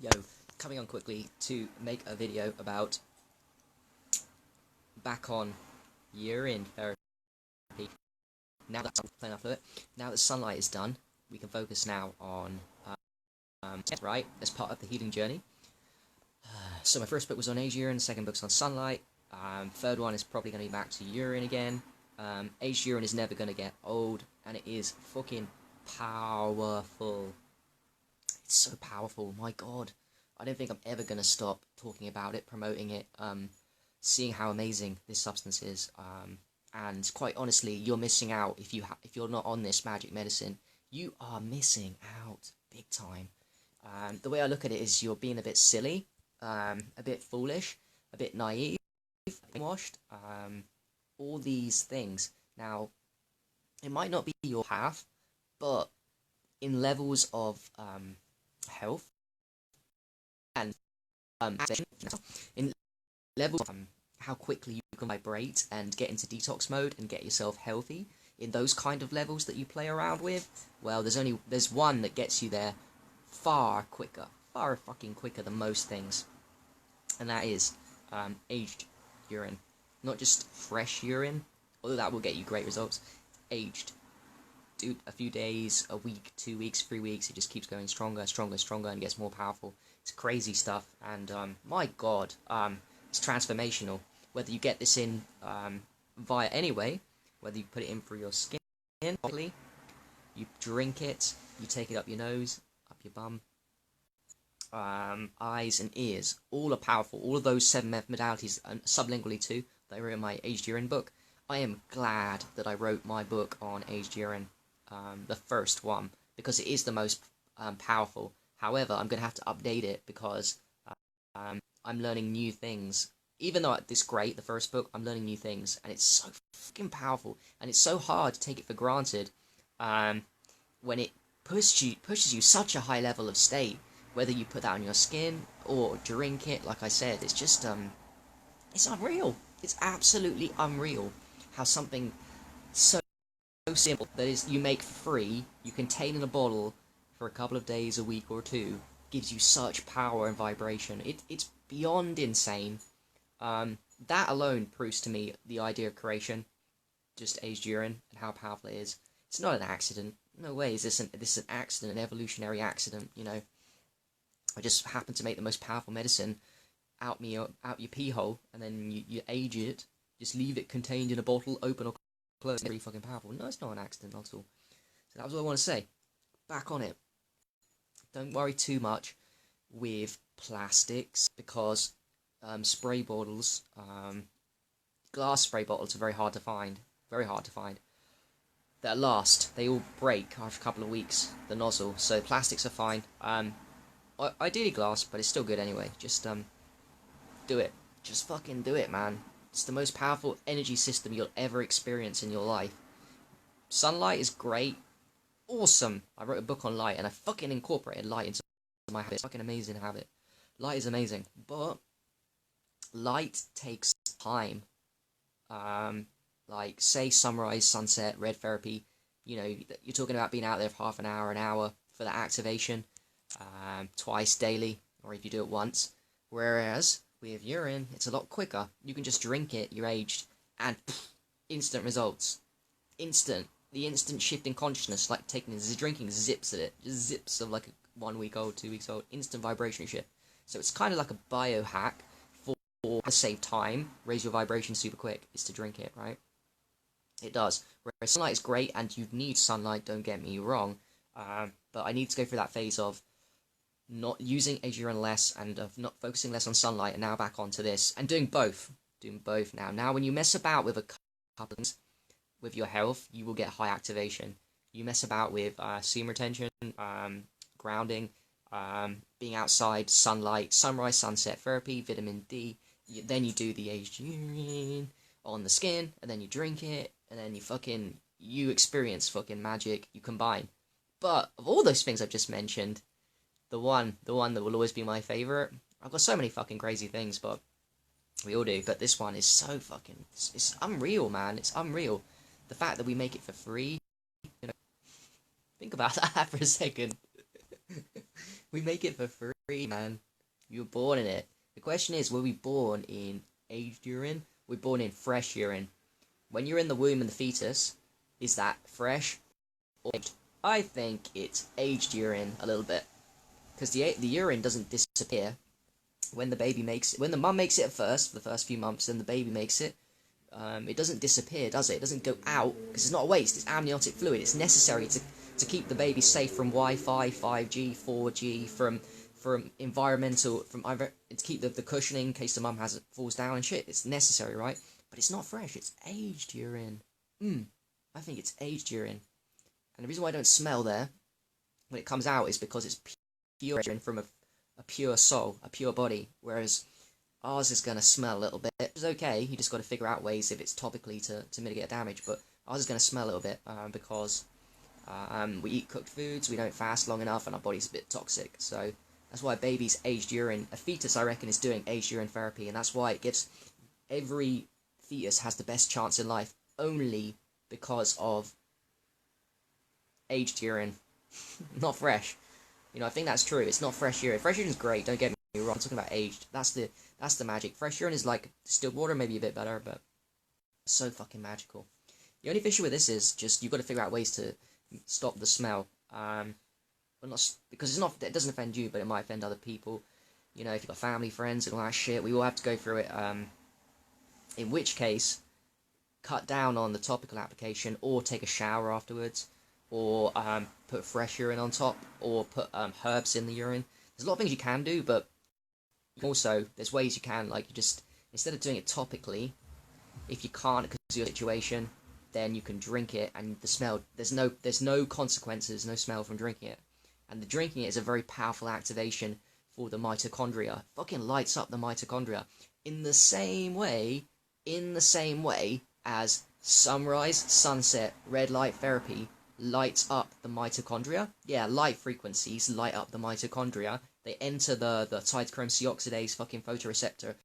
Yo, coming on quickly to make a video about back on urine therapy. Now that playing off of it, now that sunlight is done, we can focus now on right as part of the healing journey. So my first book was on aged urine, second book's on sunlight. Third one is probably going to be back to urine again. Aged urine is never going to get old, and it is fucking powerful. It's so powerful, my god. I don't think I'm ever going to stop talking about it, promoting it, seeing how amazing this substance is. And quite honestly, you're missing out if you're not on this magic medicine. You are missing out big time. The way I look at it is you're being a bit silly, a bit foolish, a bit naive, washed, all these things. Now, it might not be your path, but in levels of health and in levels of how quickly you can vibrate and get into detox mode and get yourself healthy, in those kind of levels that you play around with, well, there's one that gets you there far fucking quicker than most things, and that is aged urine. Not just fresh urine, although that will get you great results. Aged. Do a few days, a week, 2 weeks, 3 weeks, it just keeps going stronger, and gets more powerful. It's crazy stuff, and my god, it's transformational. Whether you get this in via any way, whether you put it in through your skin, you drink it, you take it up your nose, up your bum, eyes and ears, all are powerful. All of those 7 modalities, and sublingually too, that I wrote in my aged urine book. I am glad that I wrote my book on aged urine, the first one, because it is the most powerful. However, I'm going to have to update it because I'm learning new things. Even though it's great, the first book, I'm learning new things, and it's so fucking powerful, and it's so hard to take it for granted when it pushes you such a high level of state. Whether you put that on your skin or drink it, like I said, it's just it's unreal. It's absolutely unreal how something so simple that is you make for free, you contain in a bottle for a couple of days, a week or two, gives you such power and vibration. It's beyond insane. That alone proves to me the idea of creation, just aged urine, and how powerful it is. It's not an accident. No way is this an accident, an evolutionary accident, you know. I just happen to make the most powerful medicine out your pee hole, and then you age it, just leave it contained in a bottle, open or close. It's very fucking powerful. No, it's not an accident at all. So that was what I want to say. Back on it. Don't worry too much with plastics, because spray bottles, glass spray bottles are very hard to find. That last, they all break after a couple of weeks, the nozzle, so plastics are fine. Ideally glass, but it's still good anyway. Just do it. Just fucking do it, man. It's the most powerful energy system you'll ever experience in your life. Sunlight is great. Awesome. I wrote a book on light, and I fucking incorporated light into my habit. It's fucking amazing habit. Light is amazing, but light takes time. Like, say sunrise, sunset, red therapy. You know, you're talking about being out there for half an hour for that activation. Twice daily, or if you do it once. Whereas with urine, it's a lot quicker. You can just drink it, you're aged, and instant results. The instant shift in consciousness, like drinking zips at it. Just zips of like a 1 week old, 2 weeks old, instant vibration shift. So it's kind of like a biohack for to save time, raise your vibration super quick, is to drink it, right? It does. Whereas sunlight is great, and you need sunlight, don't get me wrong. But I need to go through that phase of not using aged urine less, and of not focusing less on sunlight, and now back onto this, and doing both now. Now, when you mess about with a couple of things with your health, you will get high activation. You mess about with semen retention, grounding, being outside, sunlight, sunrise, sunset therapy, vitamin D. Then you do the aged urine on the skin, and then you drink it, and then you experience fucking magic. You combine. But of all those things I've just mentioned, the one that will always be my favourite. I've got so many fucking crazy things, but we all do. But this one is so fucking... It's unreal, man. It's unreal. The fact that we make it for free. You know, think about that for a second. We make it for free. man. You were born in it. The question is, were we born in aged urine? We're born in fresh urine. When you're in the womb and the fetus, is that fresh or aged? I think it's aged urine a little bit, because the urine doesn't disappear when the baby makes it. When the mum makes it at first, for the first few months, then the baby makes it. It doesn't disappear, does it? It doesn't go out, because it's not a waste. It's amniotic fluid. It's necessary to keep the baby safe from Wi-Fi, 5G, 4G, from environmental, to keep the cushioning in case the mum falls down and shit. It's necessary, right? But it's not fresh. It's aged urine. I think it's aged urine. And the reason why I don't smell there when it comes out is because it's pure urine from a pure soul, a pure body, whereas ours is going to smell a little bit. It's okay, you just got to figure out ways if it's topically to mitigate damage, but ours is going to smell a little bit because we eat cooked foods, we don't fast long enough, and our body's a bit toxic. So that's why babies aged urine, a fetus I reckon is doing aged urine therapy, and that's why it gives every fetus has the best chance in life only because of aged urine, not fresh. I think that's true. It's not fresh urine. Fresh urine is great, don't get me wrong. I'm talking about aged. That's the magic. Fresh urine is like distilled water, maybe a bit better, but so fucking magical. The only issue with this is just you've got to figure out ways to stop the smell. Well, not because it doesn't offend you, but it might offend other people. If you've got family, friends, and all that shit, we all have to go through it. In which case, cut down on the topical application, or take a shower afterwards, or put fresh urine on top, or put herbs in the urine. There's a lot of things you can do, but also there's ways you can, like, you just, instead of doing it topically, if you can't because of your situation, then you can drink it, and the smell, there's no consequences, no smell from drinking it. And the drinking it is a very powerful activation for the mitochondria. Fucking lights up the mitochondria in the same way as sunrise, sunset, red light therapy lights up the mitochondria. Yeah, light frequencies light up the mitochondria. They enter the cytochrome C oxidase fucking photoreceptor,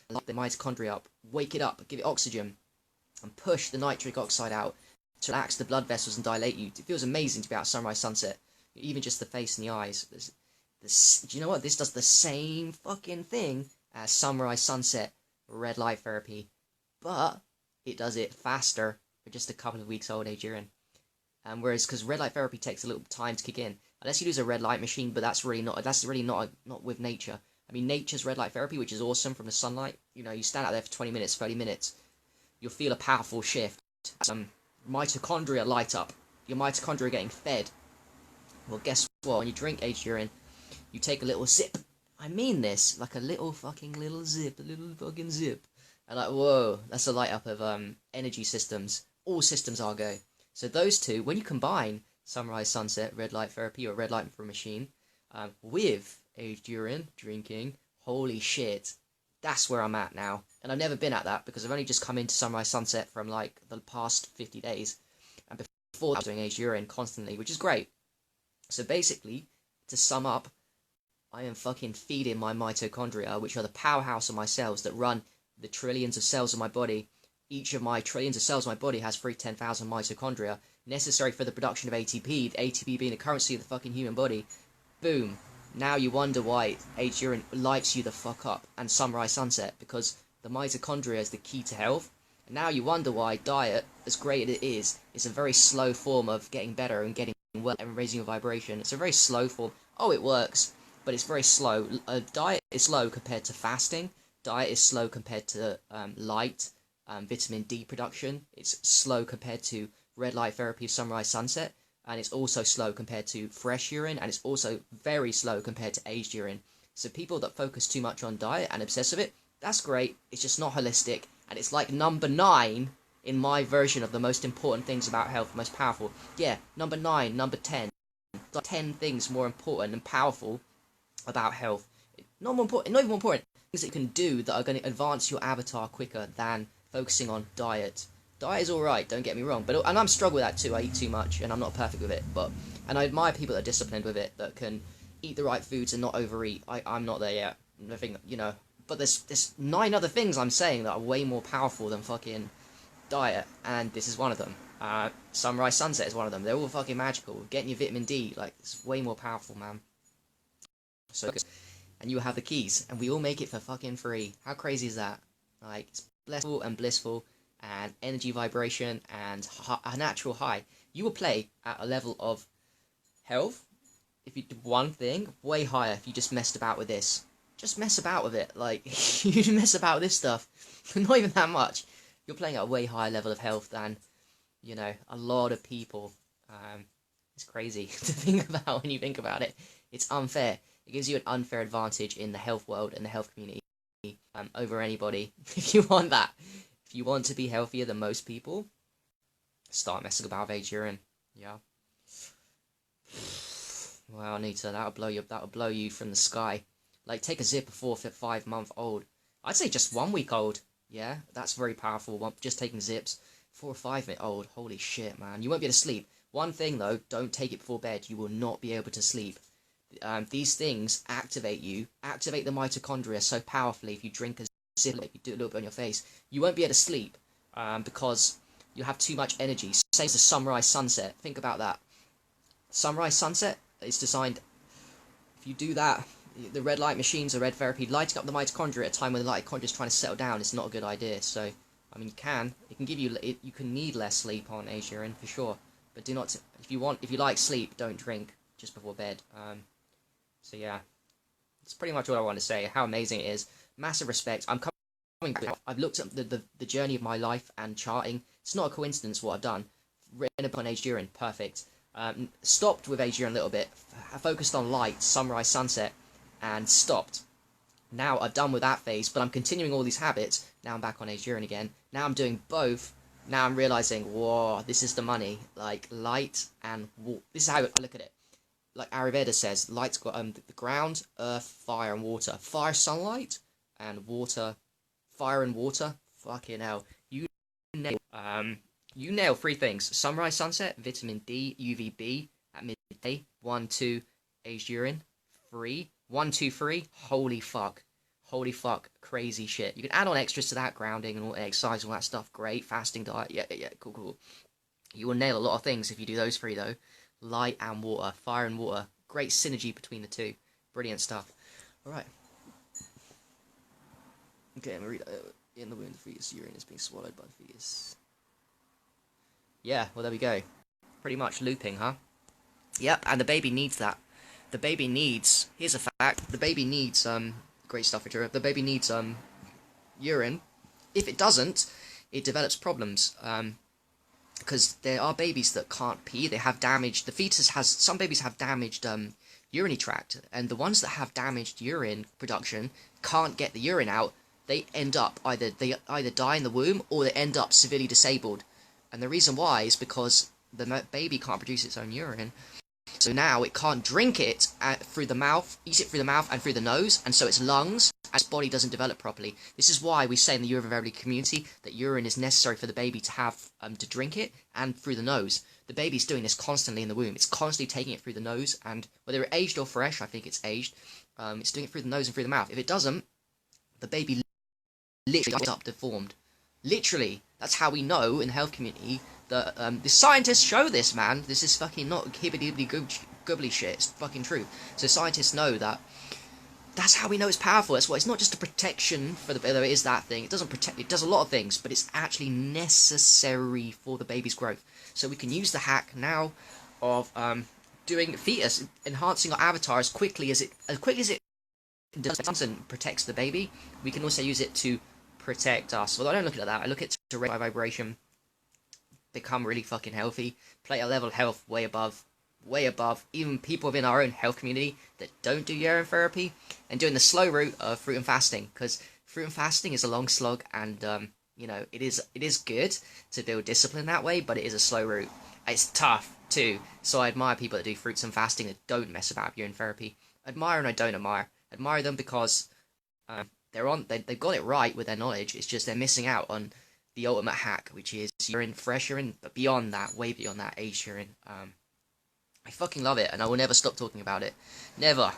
light the mitochondria up, wake it up, give it oxygen, and push the nitric oxide out to relax the blood vessels and dilate you. It feels amazing to be out sunrise, sunset. Even just the face and the eyes. Do you know what? This does the same fucking thing as sunrise, sunset, red light therapy, but it does it faster for just a couple of weeks old age urine. Whereas, because red light therapy takes a little time to kick in, unless you use a red light machine, but that's really not with nature. I mean, nature's red light therapy, which is awesome from the sunlight. You stand out there for 20 minutes, 30 minutes, you'll feel a powerful shift. Mitochondria light up. Your mitochondria are getting fed. Well, guess what? When you drink aged urine, you take a little sip. I mean this, like a little fucking zip, a little fucking zip. And like, whoa, that's a light up of energy systems. All systems are go. So those two, when you combine sunrise, sunset, red light therapy, or red light for a machine, with aged urine drinking, holy shit, that's where I'm at now. And I've never been at that because I've only just come into sunrise, sunset from like the past 50 days. And before I was doing aged urine constantly, which is great. So basically, to sum up, I am fucking feeding my mitochondria, which are the powerhouse of my cells that run the trillions of cells of my body. Each of my trillions of cells in my body has 10,000 mitochondria, necessary for the production of ATP, the ATP being the currency of the fucking human body. Boom. Now you wonder why aged urine lights you the fuck up, and sunrise, sunset, because the mitochondria is the key to health. And now you wonder why diet, as great as it is a very slow form of getting better and getting well and raising your vibration. It's a very slow form. Oh, it works, but it's very slow. Diet is slow compared to fasting. Diet is slow compared to light, vitamin D production. It's slow compared to red light therapy, sunrise, sunset. And it's also slow compared to fresh urine. And it's also very slow compared to aged urine. So people that focus too much on diet and obsess with it, that's great. It's just not holistic. And it's like number 9 in my version of the most important things about health, most powerful. Yeah, number 9, number 10. Like 10 things more important and powerful about health. Not even more important. Things that you can do that are going to advance your avatar quicker than focusing on diet. Diet is alright, don't get me wrong, and I'm struggling with that too. I eat too much, and I'm not perfect with it, and I admire people that are disciplined with it, that can eat the right foods and not overeat. I'm not there yet. I think, but there's 9 other things I'm saying that are way more powerful than fucking diet, and this is one of them. Sunrise, sunset is one of them. They're all fucking magical. Getting your vitamin D, like, it's way more powerful, man. So and you have the keys, and we all make it for fucking free. How crazy is that? Like, it's blissful, and energy vibration, and a natural high. You will play at a level of health, if you do one thing, way higher if you just messed about with this. Just mess about with it. Like, you mess about with this stuff, not even that much. You're playing at a way higher level of health than, you know, a lot of people. It's crazy to think about when you think about it. It's unfair. It gives you an unfair advantage in the health world and the health community over anybody. If you want that, if you want to be healthier than most people, start messing about with age urine. Yeah. Wow, Anita, that'll blow you from the sky. Like, take a zip a 4 to 5 month old. I'd say just 1 week old. Yeah, that's very powerful. Just taking zips. 4 or 5 minute old. Holy shit, man. You won't be able to sleep. One thing though, don't take it before bed. You will not be able to sleep. These things activate the mitochondria so powerfully. If you drink a zip, you do a little bit on your face, you won't be able to sleep because you have too much energy. Same as the sunrise sunset. Think about that. Sunrise sunset is designed. If you do that, the red light machines, or red therapy, lighting up the mitochondria at a time when the mitochondria is trying to settle down, it's not a good idea. So, I mean, it can give you, you can need less sleep on age urine for sure. But do not, if you like sleep, don't drink just before bed. So yeah, that's pretty much all I want to say. How amazing it is. Massive respect. I've looked at the journey of my life and charting. It's not a coincidence what I've done. Written upon age urine, perfect. Stopped with age urine a little bit. Focused on light, sunrise, sunset, and stopped. Now I've done with that phase, but I'm continuing all these habits. Now I'm back on age urine again. Now I'm doing both. Now I'm realizing, whoa, this is the money. Like, light and water. This is how I look at it. Like Ayurveda says, light's got the ground, earth, fire, and water. Fire, sunlight, and water. Fire and water. Fucking hell. You nail 3 things. Sunrise, sunset, vitamin D, UVB at midday. 1, 2, aged urine. 3. 1, 2, 3. Holy fuck. Holy fuck, crazy shit. You can add on extras to that, grounding and all exercise, all that stuff. Great, fasting diet, yeah, cool. You will nail a lot of things if you do those 3 though. Light and water, fire and water. Great synergy between the 2. Brilliant stuff. Alright. Okay, I'm gonna read in the womb, the fetus urine is being swallowed by the fetus. Yeah, well there we go. Pretty much looping, huh? Yep, and the baby needs that. The baby needs, here's a fact, the baby needs, great stuff, Victoria. The baby needs urine. If it doesn't, it develops problems. Because there are babies that can't pee. They have damaged. The fetus has. Some babies have damaged urinary tract, and the ones that have damaged urine production can't get the urine out. They end up either die in the womb or they end up severely disabled. And the reason why is because the baby can't produce its own urine. So now it can't drink it through the mouth, eat it through the mouth and through the nose, and so its lungs and its body doesn't develop properly. This is why we say in the urine therapy community that urine is necessary for the baby to have to drink it and through the nose. The baby's doing this constantly in the womb. It's constantly taking it through the nose, and whether it's aged or fresh, I think it's aged. It's doing it through the nose and through the mouth. If it doesn't, the baby literally ends up deformed. Literally, that's how we know in the health community that the scientists show this, man. This is fucking not hibbity-goobly shit. It's fucking true. So scientists know that. That's how we know it's powerful. That's why it's not just a protection for the baby. It is that thing. It doesn't protect. It does a lot of things, but it's actually necessary for the baby's growth. So we can use the hack now of doing fetus, enhancing our avatar as quickly as it does and protects the baby. We can also use it to protect us. Well, I don't look at that. I look at to raise my vibration, become really fucking healthy, play a level of health way above even people within our own health community that don't do urine therapy, and doing the slow route of fruit and fasting, because fruit and fasting is a long slog, and you know, it is good to build discipline that way, but it is a slow route. It's tough too, so I admire people that do fruits and fasting that don't mess about with urine therapy. Admire and I don't admire them because they've got it right with their knowledge. It's just they're missing out on the ultimate hack, which is urine, fresh urine, but beyond that, way beyond that, aged urine. I fucking love it, and I will never stop talking about it. Never.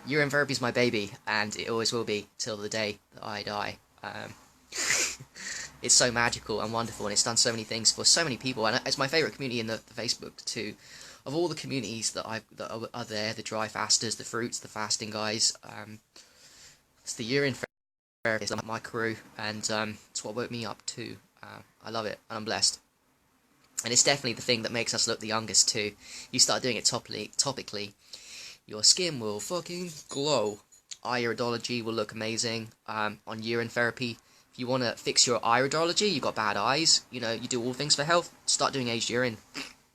Urine therapy is my baby, and it always will be till the day that I die. It's so magical and wonderful, and it's done so many things for so many people, and it's my favourite community in the Facebook too. of all the communities that are there, the dry fasters, the fruits, the fasting guys, it's the urine therapy is my crew, and it's what woke me up too. I love it, and I'm blessed. And it's definitely the thing that makes us look the youngest too. You start doing it topically, your skin will fucking glow. Iridology will look amazing. On urine therapy, if you want to fix your iridology, you got bad eyes, you know, you do all things for health, start doing aged urine,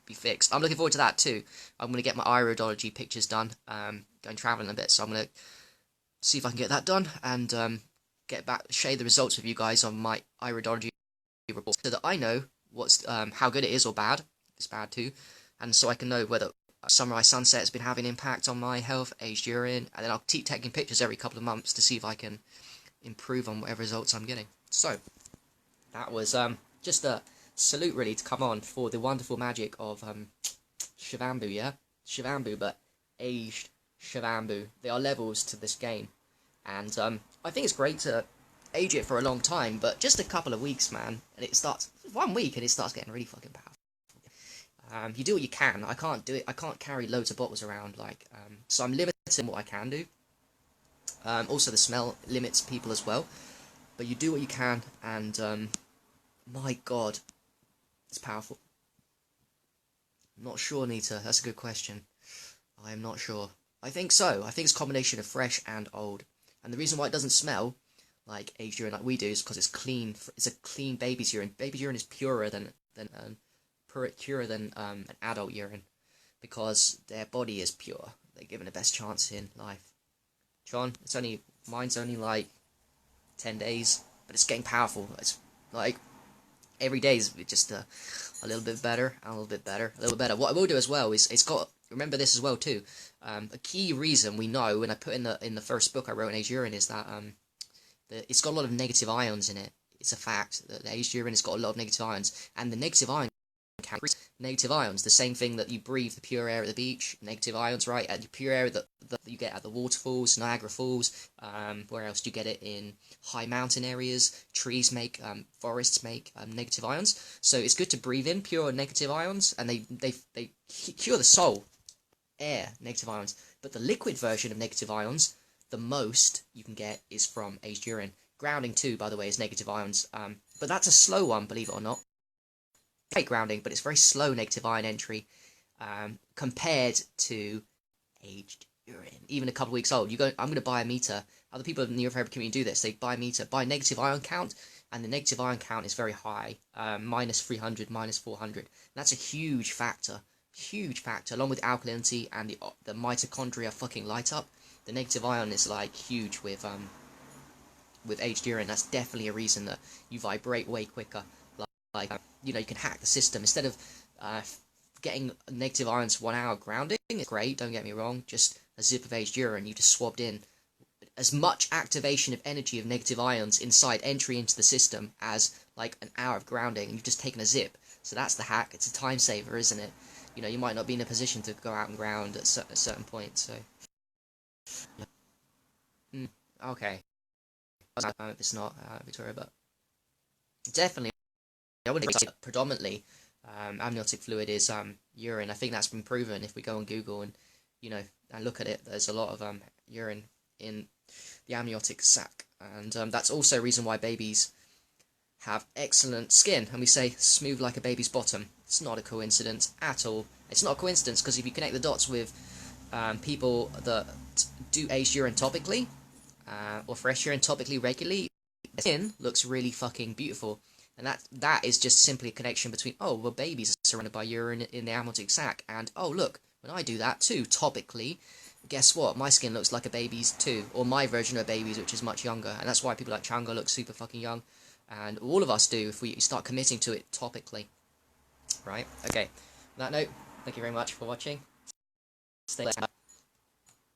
be fixed. I'm looking forward to that too. I'm going to get my iridology pictures done, going travelling a bit, so I'm going to see if I can get that done, and get back, share the results with you guys on my iridology report, so that I know what's how good it is or bad. It's bad too, and so I can know whether sunrise sunset has been having an impact on my health, aged urine, and then I'll keep taking pictures every couple of months to see if I can improve on whatever results I'm getting. So that was just a salute really to come on for the wonderful magic of Shivambu, yeah, Shivambu, but aged Shivambu. There are levels to this game, and I think it's great to age it for a long time, but just a couple of weeks, man, and it starts 1 week and it starts getting really fucking powerful. You do what you can. I can't do it. I can't carry loads of bottles around, like, so I'm limited in what I can do. Also, the smell limits people as well, but you do what you can, and my God, it's powerful. I'm not sure, Nita. That's a good question. I am not sure. I think so. I think it's a combination of fresh and old, and the reason why it doesn't smell like aged urine like we do is because it's clean. It's a clean baby's urine. Baby's urine is purer than an adult urine, because their body is pure. They're given the best chance in life. John, mine's only like 10 days, but it's getting powerful. It's like every day is just a little bit better, and a little bit better, a little better. What I will do as well is, it's got, remember this as well too. A key reason we know, and I put in the first book I wrote in aged urine, is that it's got a lot of negative ions in it. It's a fact that the aged urine has got a lot of negative ions, and the negative ions can negative ions, the same thing that you breathe, the pure air at the beach, negative ions, right? And the pure air that you get at the waterfalls, Niagara Falls, where else do you get it? In high mountain areas, trees make, forests make negative ions. So it's good to breathe in pure negative ions, and they cure the soul. Air, negative ions. But the liquid version of negative ions, the most you can get is from aged urine. Grounding too, by the way, is negative ions. But that's a slow one, believe it or not. Great grounding, but it's very slow negative ion entry compared to aged urine. Even a couple of weeks old, I'm going to buy a meter. Other people in the urotherapy community do this. They buy a meter, buy negative ion count, and the negative ion count is very high, minus 300, minus 400. And that's a huge factor, along with alkalinity, and the mitochondria fucking light up. The negative ion is like huge with aged urine. That's definitely a reason that you vibrate way quicker. You know, you can hack the system. Instead of getting negative ions 1 hour grounding, it's great, don't get me wrong, just a zip of aged urine, you just swabbed in as much activation of energy of negative ions inside entry into the system as like an hour of grounding, and you've just taken a zip. So that's the hack. It's a time saver, isn't it? You know, you might not be in a position to go out and ground at a certain point, so... okay. It's not Victoria, but definitely I wouldn't say predominantly amniotic fluid is urine. I think that's been proven. If we go on Google and, you know, and look at it, there's a lot of urine in the amniotic sac, and that's also a reason why babies have excellent skin, and we say smooth like a baby's bottom. It's not a coincidence at all. It's not a coincidence, because if you connect the dots with people that do aged urine topically or fresh urine topically regularly, skin looks really fucking beautiful. And that is just simply a connection between, oh, well, babies are surrounded by urine in the amniotic sac, and, oh, look, when I do that too, topically, guess what? My skin looks like a baby's too, or my version of a baby's, which is much younger, and that's why people like Changa look super fucking young, and all of us do if we start committing to it topically. Right? Okay. On that note, thank you very much for watching. Stay safe.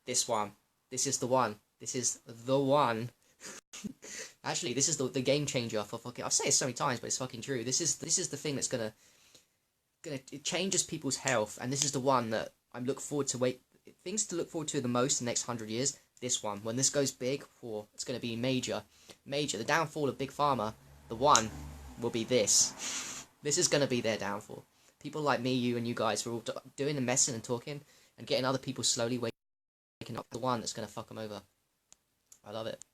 This one. This is the one. This is the one. Actually, this is the game changer for fucking... I've said it so many times, but it's fucking true. This is the thing that's gonna it changes people's health, and this is the one that I'm looking forward to. Things to look forward to the most in the next 100 years. This one, when this goes big, it's gonna be major. The downfall of Big Pharma, the one will be this. This is gonna be their downfall. People like me, you, and you guys, we're all doing the messing and talking and getting other people slowly waking up. The one that's going to fuck them over. I love it.